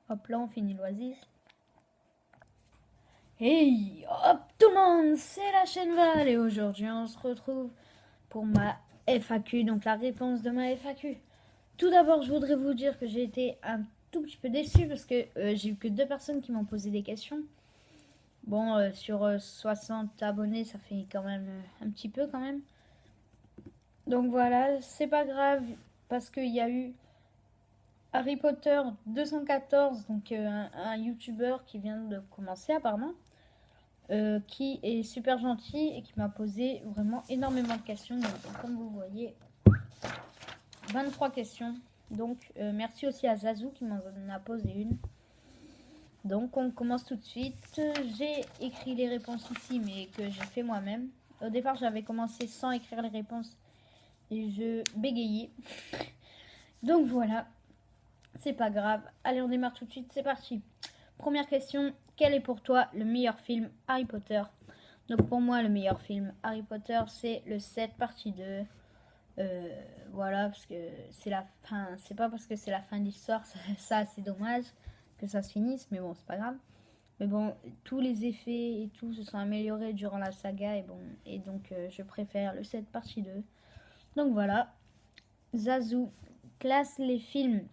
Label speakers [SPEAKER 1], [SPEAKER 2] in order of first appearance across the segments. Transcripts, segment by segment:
[SPEAKER 1] Hop là, on finit l'oasis. Hey, hop tout le monde, c'est la chaîne Val et aujourd'hui on se retrouve pour ma FAQ, donc la réponse de ma FAQ. Tout d'abord, je voudrais vous dire que j'ai été un tout petit peu déçue parce que j'ai eu que 2 personnes qui m'ont posé des questions. Bon, sur 60 abonnés, ça fait quand même un petit peu quand même. Donc voilà, c'est pas grave parce qu'il y a eu Harry Potter 214, donc un YouTuber qui vient de commencer apparemment. Qui est super gentil et qui m'a posé vraiment énormément de questions. Donc, comme vous voyez, 23 questions. Donc, merci aussi à Zazou qui m'en a posé une. Donc, on commence tout de suite. J'ai écrit les réponses ici, mais que j'ai fait moi-même. Au départ, j'avais commencé sans écrire les réponses et je bégayais. Donc, voilà. C'est pas grave. Allez, on démarre tout de suite. C'est parti. Première question. Quel est pour toi le meilleur film Harry Potter? Donc pour moi, le meilleur film Harry Potter, c'est le 7 partie 2. Voilà, parce que c'est la fin. C'est pas parce que c'est la fin de l'histoire, ça c'est dommage que ça se finisse, mais bon, c'est pas grave. Mais bon, tous les effets et tout se sont améliorés durant la saga, et bon, et donc je préfère le 7 partie 2. Donc voilà. Zazou, classe les films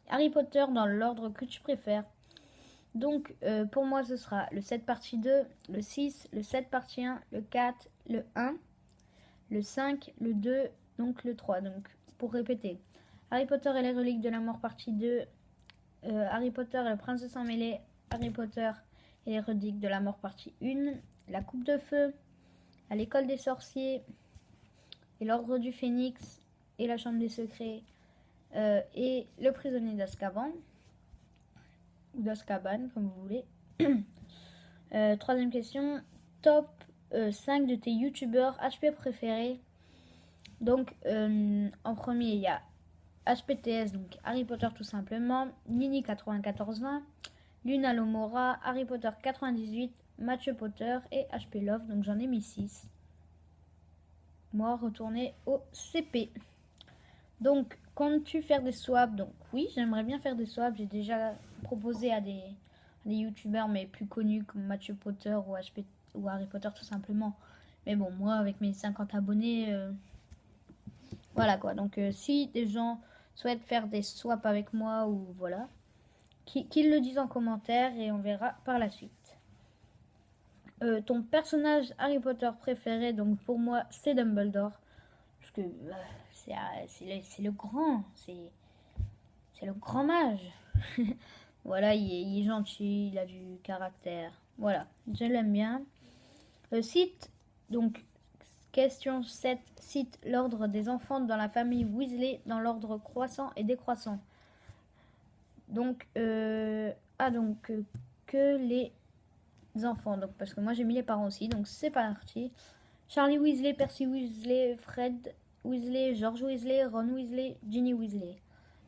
[SPEAKER 1] Harry Potter dans l'ordre que tu préfères. Donc pour moi ce sera le 7 partie 2, le 6, le 7 partie 1, le 4, le 1, le 5, le 2, donc le 3. Donc pour répéter, Harry Potter et les reliques de la mort partie 2, Harry Potter et le prince de sang-mêlé, Harry Potter et les reliques de la mort partie 1, la coupe de feu, à l'école des sorciers, et l'ordre du phénix, et la chambre des secrets, et le prisonnier d'Azkaban, ou d'Azkaban comme vous voulez. Troisième question, top 5 de tes youtubeurs HP préférés. Donc en premier il y a HPTS, donc Harry Potter tout simplement, Nini9420, Luna Lomora, Harry Potter 98, Mathieu Potter et HP Love, donc j'en ai mis 6. Moi retourner au CP. Donc comptes-tu faire des swaps? Donc oui, j'aimerais bien faire des swaps, j'ai déjà proposé à des youtubeurs mais plus connus comme Mathieu Potter ou Harry Potter tout simplement. Mais bon, moi avec mes 50 abonnés, voilà quoi. Donc si des gens souhaitent faire des swaps avec moi ou voilà, qu'ils le disent en commentaire et on verra par la suite. Ton personnage Harry Potter préféré, donc pour moi c'est Dumbledore. Parce que c'est le grand, c'est le grand mage. Voilà, il est gentil, il a du caractère. Voilà, je l'aime bien. Cite, donc, question 7. Cite l'ordre des enfants dans la famille Weasley dans l'ordre croissant et décroissant. Donc, que les enfants. Donc, parce que moi j'ai mis les parents aussi. Donc, c'est parti. Charlie Weasley, Percy Weasley, Fred Weasley, George Weasley, Ron Weasley, Ginny Weasley.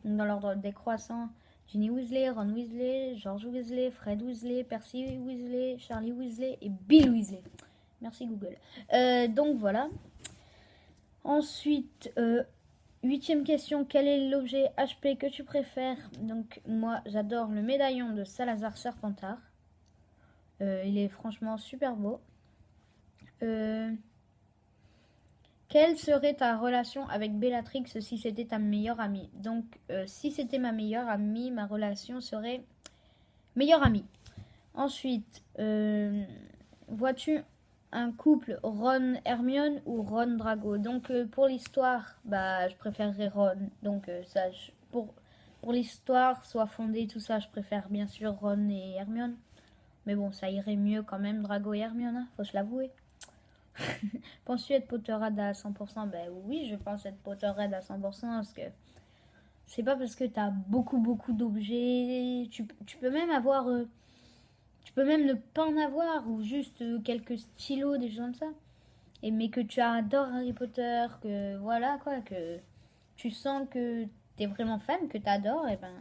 [SPEAKER 1] Donc, dans l'ordre décroissant, Ginny Weasley, Ron Weasley, George Weasley, Fred Weasley, Percy Weasley, Charlie Weasley et Bill Weasley. Merci Google. Donc voilà. Ensuite, 8e question. Quel est l'objet HP que tu préfères? Donc moi j'adore le médaillon de Salazar Serpentard. Il est franchement super beau. Quelle serait ta relation avec Bellatrix si c'était ta meilleure amie? Donc, si c'était ma meilleure amie, ma relation serait meilleure amie. Ensuite, vois-tu un couple Ron-Hermione ou Ron-Drago? Donc, pour l'histoire, bah, je préférerais Ron. Donc, pour l'histoire, soit fondée, tout ça, je préfère bien sûr Ron et Hermione. Mais bon, ça irait mieux quand même, Drago et Hermione, hein, faut se l'avouer. Penses-tu être Potterhead à 100%? Ben oui, je pense être Potterhead à 100% parce que c'est pas parce que t'as beaucoup d'objets. Tu peux même avoir. Tu peux même ne pas en avoir ou juste quelques stylos, des choses comme ça. Mais que tu adores Harry Potter, que voilà quoi, que tu sens que t'es vraiment fan, que t'adores, et ben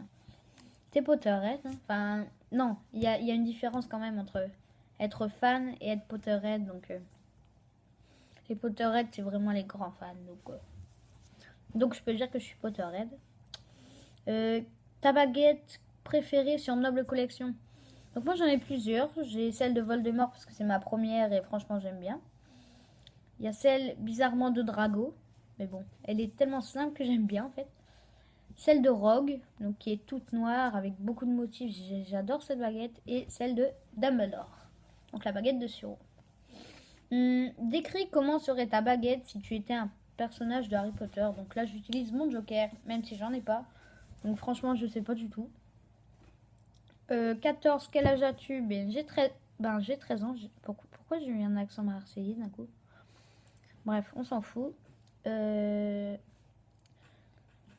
[SPEAKER 1] t'es Potterhead. Hein. Enfin, non, il y a une différence quand même entre être fan et être Potterhead. Donc, les Potterhead, c'est vraiment les grands fans. Donc je peux dire que je suis Potterhead. Ta baguette préférée sur Noble Collection? Donc moi j'en ai plusieurs. J'ai celle de Voldemort parce que c'est ma première et franchement j'aime bien. Il y a celle bizarrement de Drago. Mais bon, elle est tellement simple que j'aime bien en fait. Celle de Rogue, donc qui est toute noire avec beaucoup de motifs. J'adore cette baguette. Et celle de Dumbledore. Donc la baguette de Suro. Décris comment serait ta baguette si tu étais un personnage de Harry Potter. Donc là j'utilise mon Joker, même si j'en ai pas. Donc franchement je sais pas du tout. 14, quel âge as-tu? J'ai 13 ans. Pourquoi j'ai eu un accent marseillais d'un coup? Bref, on s'en fout.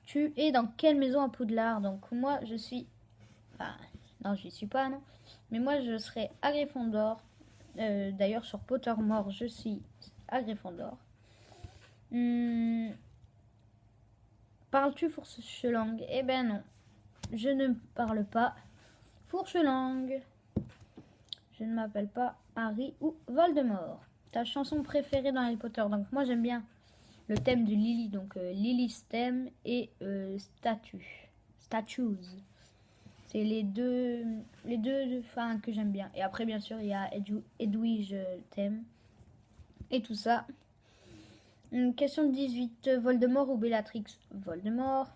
[SPEAKER 1] Tu es dans quelle maison à Poudlard? Donc moi je suis... Enfin, non je ne suis pas, non. Mais moi je serai à Gryffondor. D'ailleurs sur Pottermore je suis à Gryffondor. Parles-tu fourche-langue? Eh ben non. Je ne parle pas fourche-langue. Je ne m'appelle pas Harry ou Voldemort. Ta chanson préférée dans Harry Potter? Donc moi j'aime bien le thème de Lily. Donc Lily's thème et Statues. C'est les deux enfin, que j'aime bien. Et après bien sûr il y a Edwige thème. Et tout ça. Question 18. Voldemort ou Bellatrix? Voldemort.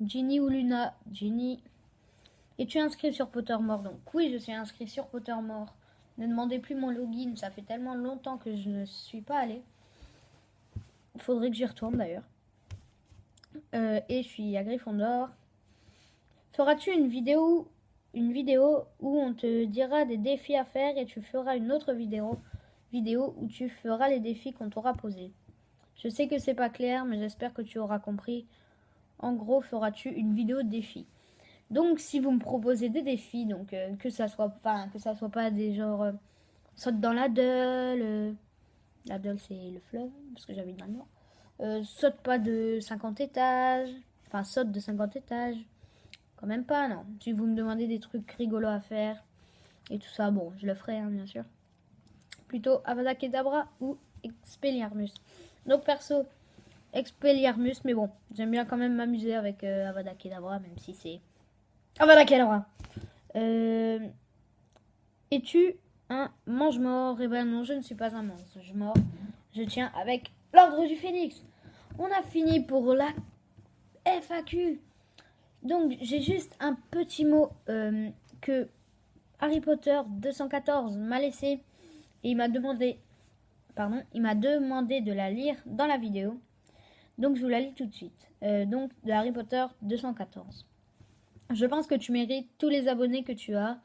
[SPEAKER 1] Ginny ou Luna? Ginny. Es-tu inscrit sur Pottermore? Donc oui, je suis inscrit sur Pottermore. Ne demandez plus mon login, ça fait tellement longtemps que je ne suis pas allée. Il faudrait que j'y retourne d'ailleurs. Et je suis à Gryffondor. Feras-tu une vidéo où on te dira des défis à faire et tu feras une autre vidéo où tu feras les défis qu'on t'aura posés? Je sais que c'est pas clair, mais j'espère que tu auras compris. En gros, feras-tu une vidéo de défi? Donc, si vous me proposez des défis, donc que ça soit pas des genres saute dans la Dalle, la Dalle c'est le fleuve parce que j'habite dans le nord. Saute pas de 50 étages, enfin saute de 50 étages, quand même pas non. Si vous me demandez des trucs rigolos à faire et tout ça, bon, je le ferai hein, bien sûr. Plutôt Avada Kedavra ou Expelliarmus. Donc perso, Expelliarmus, mais bon, j'aime bien quand même m'amuser avec Avada Kedavra, même si c'est Avada Kedavra. Es-tu un mange-mort? Eh ben non, je ne suis pas un mange-mort. Je tiens avec l'ordre du Phénix. On a fini pour la FAQ. Donc j'ai juste un petit mot que Harry Potter 214 m'a laissé et il m'a demandé de la lire dans la vidéo. Donc je vous la lis tout de suite. Donc de Harry Potter 214. Je pense que tu mérites tous les abonnés que tu as.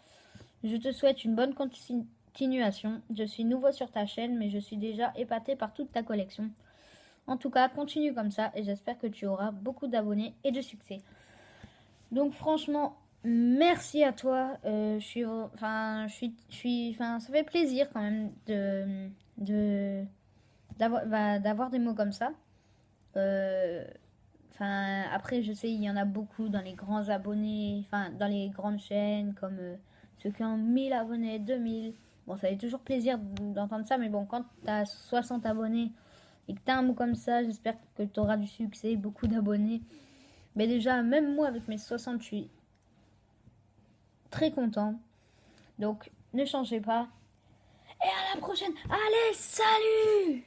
[SPEAKER 1] Je te souhaite une bonne continuation. Je suis nouveau sur ta chaîne, mais je suis déjà épaté par toute ta collection. En tout cas, continue comme ça et j'espère que tu auras beaucoup d'abonnés et de succès. Donc franchement, merci à toi. Ça fait plaisir quand même d'avoir des mots comme ça. Après, je sais, il y en a beaucoup dans les grands abonnés, dans les grandes chaînes, comme ceux qui ont 1000 abonnés, 2000. Bon, ça fait toujours plaisir d'entendre ça, mais bon, quand tu as 60 abonnés et que tu as un mot comme ça, j'espère que tu auras du succès, beaucoup d'abonnés. Mais déjà, même moi, avec mes 60, je suis très content. Donc, ne changez pas. Et à la prochaine. Allez, salut!